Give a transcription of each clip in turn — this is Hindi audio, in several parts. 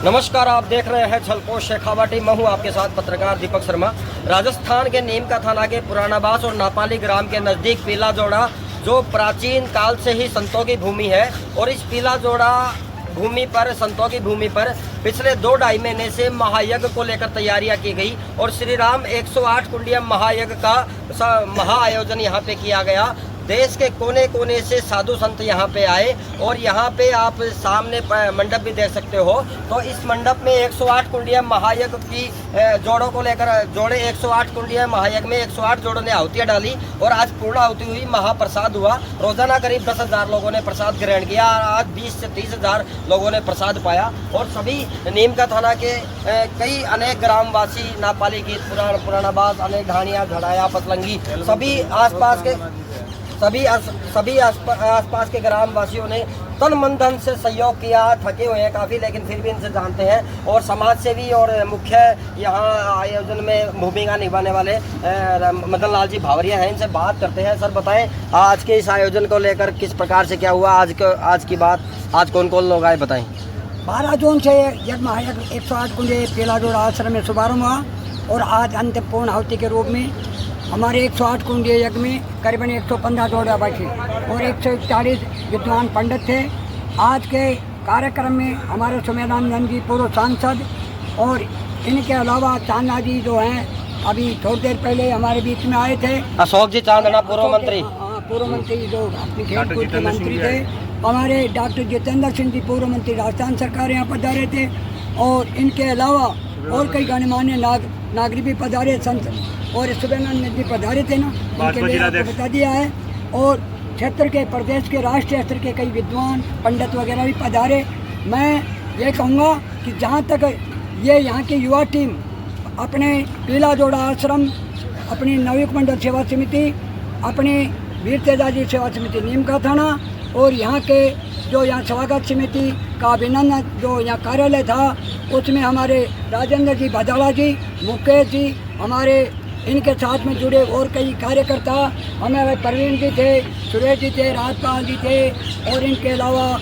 नमस्कार, आप देख रहे हैं झलको शेखावाटी। मैं हूं आपके साथ पत्रकार दीपक शर्मा। राजस्थान के नीमका थाना के पुरानाबास और नापाली ग्राम के नज़दीक पीला जोड़ा, जो प्राचीन काल से ही संतों की भूमि है, और इस पीला जोड़ा भूमि पर, संतों की भूमि पर पिछले 2-2.5 महीने से महायज्ञ को लेकर तैयारियां की गई और श्री राम 108 कुंडिया महायज्ञ का महाआयोजन यहां पे किया गया। देश के कोने कोने से साधु संत यहाँ पे आए और यहाँ पे आप सामने मंडप भी देख सकते हो। तो इस मंडप में 108 कुंडिया महायज्ञ की जोड़ों को लेकर, जोड़े 108 कुंडिया महायज्ञ में 108 जोड़ों ने आहुतियाँ डाली और आज पूर्ण आहुति हुई, महाप्रसाद हुआ। रोजाना करीब 10,000 लोगों ने प्रसाद ग्रहण किया और आज 20 से 30,000 लोगों ने प्रसाद पाया। और सभी नीमका थाना के कई अनेक ग्रामवासी, नापाली की पुरानाबास, अनेक ढाणिया, झड़ाया, पतलंगी, सभी आसपास के ग्रामवासियों ने तन मन धन से सहयोग किया। थके हुए हैं काफ़ी, लेकिन फिर भी इनसे जानते हैं। और समाज सेवी और मुख्य यहाँ आयोजन में भूमिका निभाने वाले मदन लाल जी भावरिया हैं, इनसे बात करते हैं। सर बताएं, आज के इस आयोजन को लेकर किस प्रकार से क्या हुआ, आज की बात, आज कौन कौन लोग आए, बताएं। 12 जून से यज्ञ महायज्ञ 108 कुंडे पीला जोड़ा आश्रम में शुभारंभ हुआ और आज अंतिम पूर्ण आहुति के रूप में हमारे 108 कुंडीय यज्ञ में करीबन 115 जोड़ा बचे और 141 विद्वान पंडित थे। आज के कार्यक्रम में हमारे सुमेधानंद जी पूर्व सांसद और इनके अलावा चांदना जी जो हैं, अभी थोड़ी देर पहले हमारे बीच में आए थे, अशोक जी चांदना, पूर्व मंत्री, पूर्व मंत्री जो अपने खेलकूद के मंत्री थे। हमारे डॉक्टर जितेंद्र सिंह जी पूर्व मंत्री राजस्थान सरकार यहाँ पधारे थे और इनके अलावा और कई गणमान्य नागरिक भी पधारे, संत और सुबेनानंद जी पधारे थे ना, उनके लिए आपको बता दिया है। और क्षेत्र के, प्रदेश के, राष्ट्रीय स्तर के कई विद्वान पंडित वगैरह भी पधारे। मैं ये कहूँगा कि जहाँ तक ये यहाँ की युवा टीम अपने पीला जोड़ा आश्रम, अपनी नवयुग मंडल सेवा समिति, अपनी वीर तेजाजी सेवा समिति नीमका थाना और यहाँ के जो यहाँ स्वागत समिति का अभिनंदन जो यहाँ कार्यालय था, उसमें हमारे राजेंद्र जी भदाला जी, मुकेश जी, हमारे इनके साथ में जुड़े और कई कार्यकर्ता, हमारे प्रवीण जी थे, सुरेश जी थे, राजपाल जी थे और इनके अलावा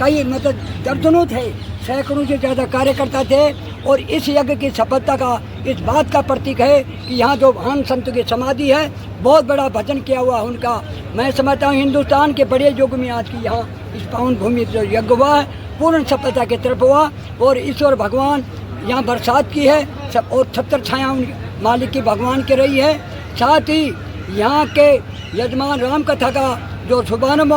कई मतलब दर्जनों थे, सैकड़ों से ज़्यादा कार्यकर्ता थे। और इस यज्ञ की सफलता का इस बात का प्रतीक है कि यहाँ जो महान संत की समाधि है, बहुत बड़ा भजन किया हुआ उनका। मैं समझता हूँ हिंदुस्तान के बड़े युग में आज की यहाँ इस पावन भूमि जो यज्ञ हुआ है, पूर्ण सफलता की तरफ हुआ और ईश्वर भगवान यहाँ बरसात की है सब और छत्र छाया मालिक की भगवान की रही है। साथ ही यहाँ के यजमान राम कथा का जो शुभारंभ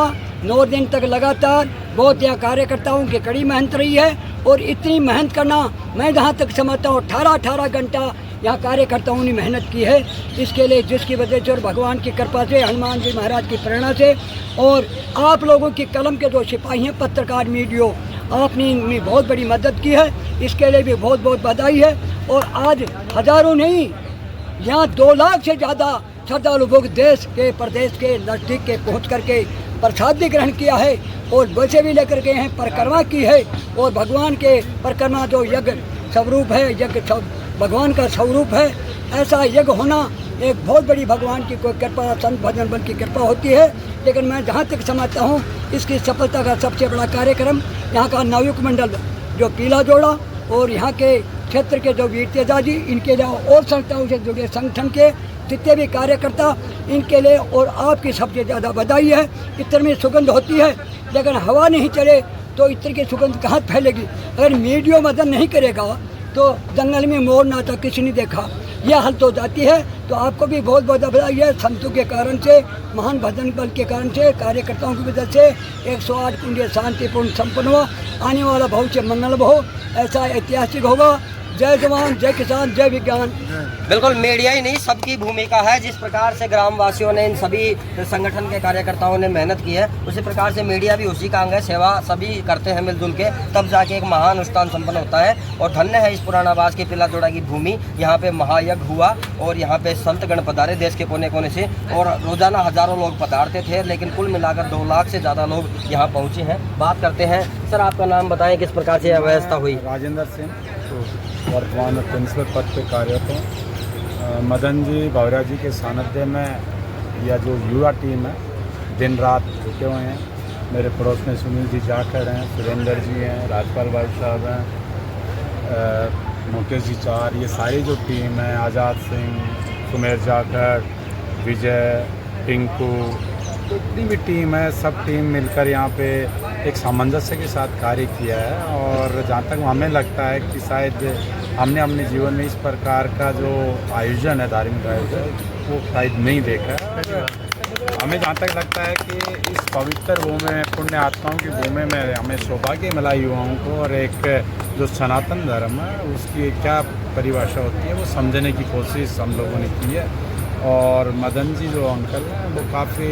9 दिन तक लगातार बहुत यहाँ कार्यकर्ताओं की कड़ी मेहनत रही है और इतनी मेहनत करना, मैं जहाँ तक समझता हूँ 18 घंटा यहाँ कार्यकर्ताओं ने मेहनत की है इसके लिए, जिसकी वजह से और भगवान की कृपा से, हनुमान जी महाराज की प्रेरणा से और आप लोगों की कलम के जो सिपाही हैं, पत्रकार, मीडिया, आपने इनमें बहुत बड़ी मदद की है, इसके लिए भी बहुत बहुत बधाई है। और आज हज़ारों नहीं, यहाँ 2 लाख से ज़्यादा श्रद्धालु लोग देश के, प्रदेश के नज़दीक के पहुँच करके प्रसाद भी ग्रहण किया है और वैसे भी लेकर गए हैं, परिक्रमा की है। और भगवान के परिक्रमा जो यज्ञ स्वरूप है, यज्ञ भगवान का स्वरूप है, ऐसा यज्ञ होना एक बहुत बड़ी भगवान की कोई कृपा, संत भजन बल की कृपा होती है। लेकिन मैं जहाँ तक समझता हूँ इसकी सफलता का सबसे बड़ा कार्यक्रम यहाँ का नवयुग मंडल जो पीला जोड़ा और यहाँ के क्षेत्र के जो वीर तेजाजी, इनके अलावा और संस्थाओं से जुड़े संगठन के जितने भी कार्यकर्ता, इनके लिए और आपकी सबसे ज़्यादा बधाई है। इत्र में सुगंध होती है, लेकिन हवा नहीं चले तो इत्र की सुगंध कहाँ फैलेगी। अगर मीडिया मदद नहीं करेगा तो जंगल में मोर ना था किसी ने देखा, यह हालत हो जाती है। तो आपको भी बहुत बहुत बधाई है। संतों के कारण से, महान भजन बल के कारण से, कार्यकर्ताओं की वजह से 108 कुंडीय शांतिपूर्ण संपन्न हुआ। आने वाला भविष्य मंगल हो, ऐसा ऐतिहासिक होगा। जय जवान, जय किसान, जय विज्ञान। बिल्कुल, मीडिया ही नहीं, सबकी भूमिका है। जिस प्रकार से ग्रामवासियों ने, इन सभी संगठन के कार्यकर्ताओं ने मेहनत की है, उसी प्रकार से मीडिया भी उसी का अंग है। सेवा सभी करते हैं मिलजुल के, तब जाके एक महान अनुष्ठान संपन्न होता है। और धन्य है इस पुरानाबास की पीला जोड़ा की भूमि। यहाँ पे महायज्ञ हुआ और यहाँ पे संत गण पधारे देश के कोने कोने से और रोजाना हजारों लोग पधारते थे, लेकिन कुल मिलाकर 2 लाख से ज़्यादा लोग यहाँ पहुँचे हैं। बात करते हैं, सर आपका नाम बताएं, किस प्रकार से यह व्यवस्था हुई। राजेंद्र सिंह, वर्तमान में प्रिंसिपल पद पे कार्यरत हूँ। मदन जी भावरिया जी के सानिध्य में यह जो युवा टीम है दिन रात जुटे हुए हैं। मेरे पड़ोस में सुनील जी जाखड़ हैं, सुरेंद्र जी हैं, राजपाल भाई साहब हैं मुकेश जी चार, ये सारी जो टीम है, आज़ाद सिंह, सुमेर जाखड़, विजय, टिंकू, जितनी भी टीम है सब टीम मिलकर यहाँ पे एक सामंजस्य के साथ कार्य किया है। और जहाँ तक हमें लगता है कि शायद हमने अपने जीवन में इस प्रकार का जो आयोजन है, धार्मिक आयोजन, वो शायद नहीं देखा है। हमें जहाँ तक लगता है कि इस पवित्र भूमि, पुण्य आत्माओं की भूमि में हमें सौभाग्य मिला युवाओं को, और एक जो सनातन धर्म है उसकी क्या परिभाषा होती है वो समझने की कोशिश हम लोगों ने की है। और मदन जी जो अंकल हैं वो काफ़ी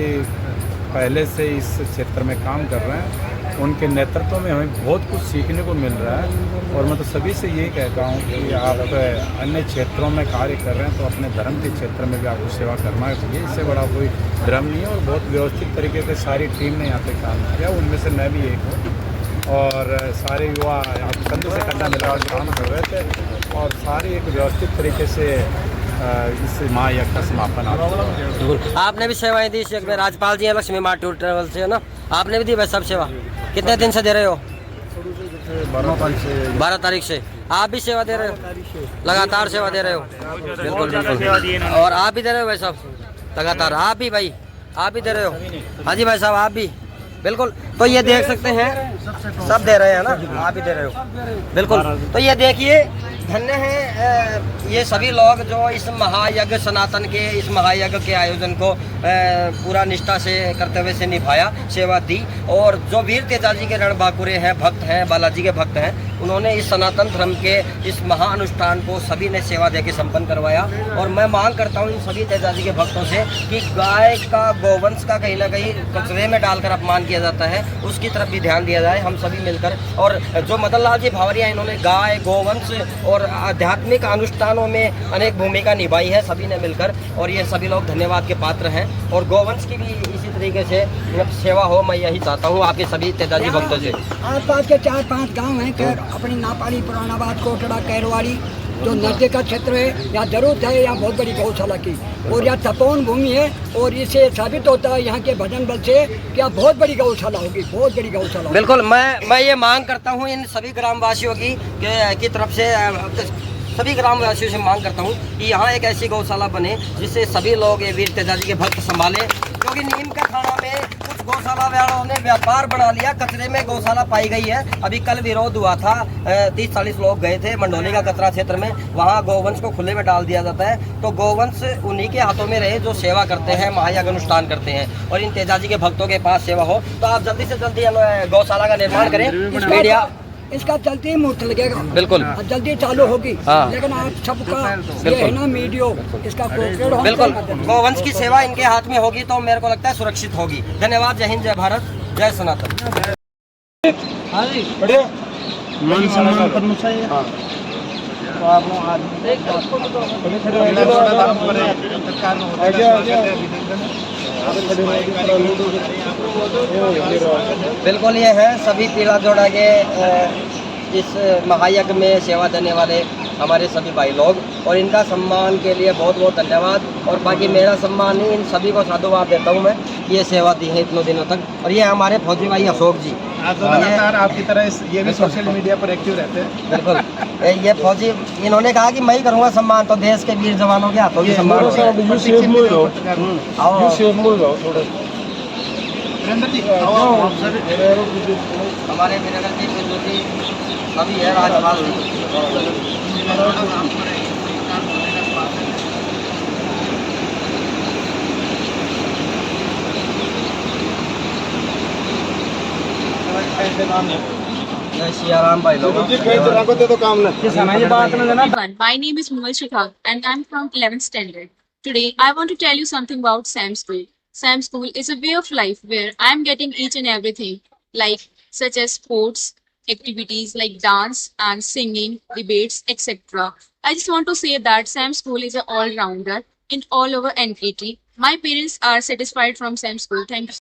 पहले से इस क्षेत्र में काम कर रहे हैं, उनके नेतृत्व में हमें बहुत कुछ सीखने को मिल रहा है। और मैं तो सभी से यही कहता हूँ कि आप अन्य क्षेत्रों में कार्य कर रहे हैं तो अपने धर्म के क्षेत्र में भी आपको सेवा करना चाहिए। इससे बड़ा कोई धर्म नहीं है। और बहुत व्यवस्थित तरीके से सारी टीम ने यहाँ पे काम किया, उनमें से मैं भी एक हूँ। और सारे युवा कंधे से कंधा मिलाकर काम कर रहे थे और सारे एक व्यवस्थित तरीके से इस महायज्ञ का समापन आता। आपने भी सेवाएं दी इस यज्ञ में, राज्यपाल जी हैं लक्ष्मी माँ टूर ट्रेवल से, है ना, आपने भी दी वह सब सेवा। कितने दिन से दे रहे हो? 12 तारीख से आप भी सेवा दे रहे हो, लगातार सेवा दे रहे हो? बिल्कुल बिल्कुल। और आप भी दे रहे हो भाई साहब लगातार? आप भी भाई, आप भी दे रहे हो? हाँ जी भाई साहब, आप भी बिल्कुल। तो ये देख सकते हैं सब दे रहे हैं ना, आप भी दे रहे हो बिल्कुल। तो ये देखिए, धन्य है ये सभी लोग जो इस महायज्ञ, सनातन के इस महायज्ञ के आयोजन को पूरा निष्ठा से कर्तव्य से निभाया, सेवा दी। और जो वीर तेजाजी के रणबांकुरे हैं, भक्त हैं, बालाजी के भक्त हैं, उन्होंने इस सनातन धर्म के इस महाअनुष्ठान को सभी ने सेवा दे के संपन्न करवाया। और मैं मांग करता हूँ इन सभी तेजाजी के भक्तों से कि गाय का, गोवंश का कहीं ना कहीं कचरे में डालकर अपमान किया जाता है, उसकी तरफ भी ध्यान दिया जाए, हम सभी मिलकर। और जो मदन लाल जी भावरिया, इन्होंने गाय, गोवंश और आध्यात्मिक अनुष्ठानों में अनेक भूमिका निभाई है सभी ने मिलकर, और ये सभी लोग धन्यवाद के पात्र हैं। और गोवंश की भी इसी तरीके से सेवा हो, मैं यही चाहता हूँ आपके सभी तेजाजी भक्तों से। आसपास के 4-5 गांव हैं, अपनी नापाली, पुरानाबाद, कोटड़ा, कैरवाड़ी, जो नजदीक का क्षेत्र है, यहाँ जरूरत है यहाँ बहुत बड़ी गौशाला की। और यहाँ तपोवन भूमि है, और इससे साबित होता है यहाँ के भजन बल से कि यहाँ बहुत बड़ी गौशाला होगी, बहुत बड़ी गौशाला। बिल्कुल, मैं ये मांग करता हूँ इन सभी ग्रामवासियों की तरफ से, सभी ग्रामवासियों से मांग करता हूँ कि यहाँ एक ऐसी गौशाला बने जिससे सभी लोग ये वीर तेजाजी के भक्त संभालें। क्योंकि नीम का थाना में कुछ गौशाला वालों ने व्यापार बना लिया, कचरे में गौशाला पाई गई है। अभी कल विरोध हुआ था, 30-40 लोग गए थे मंडोली का कचरा क्षेत्र में, वहाँ गौवंश को खुले में डाल दिया जाता है। तो गौवंश उन्हीं के हाथों में रहे जो सेवा करते हैं, महायज्ञ अनुष्ठान करते हैं, और इन तेजाजी के भक्तों के पास सेवा हो। तो आप जल्दी से जल्दी गौशाला का निर्माण करें। मीडिया इसका चलते ही मुहूर्त लगेगा, बिल्कुल जल्दी चालू होगी। हाँ। लेकिन आप सबका ये है ना मीडिया, इसका बिल्कुल, गौवंश की सेवा इनके हाथ में होगी तो मेरे को लगता है सुरक्षित होगी। धन्यवाद। जय हिंद, जय भारत, जय सनातन। मान सम्मान करना चाहिए। बिल्कुल, ये है सभी पीला जोड़ा के इस महायज्ञ में सेवा देने वाले हमारे सभी भाई लोग, और इनका सम्मान के लिए बहुत बहुत धन्यवाद। और बाकी मेरा सम्मान नहीं, इन सभी को साधुवाद देता हूँ मैं, ये सेवा दी है इतने दिनों तक। और ये हमारे फौजी भाई अशोक जी, लगातार आपकी तरह ये भी सोशल मीडिया पर एक्टिव रहते हैं। बिल्कुल, ये फौजी, इन्होंने कहा कि मैं ही करूँगा सम्मान, तो देश के वीर जवानों के हाथों की सम्मान हमारे वीरनगर जी जो भी सभी है, राज्यपाल सियाराम भाई लोग। My name is Mungal Shikhar and I'm from 11th standard. Today, I want to tell you something about Sam School. Sam School is a way of life where I'm getting each and everything, like such as sports, activities like dance and singing, debates, etc. I just want to say that Sam School is an all-rounder in all over NKT. My parents are satisfied from Sam School. Thank you.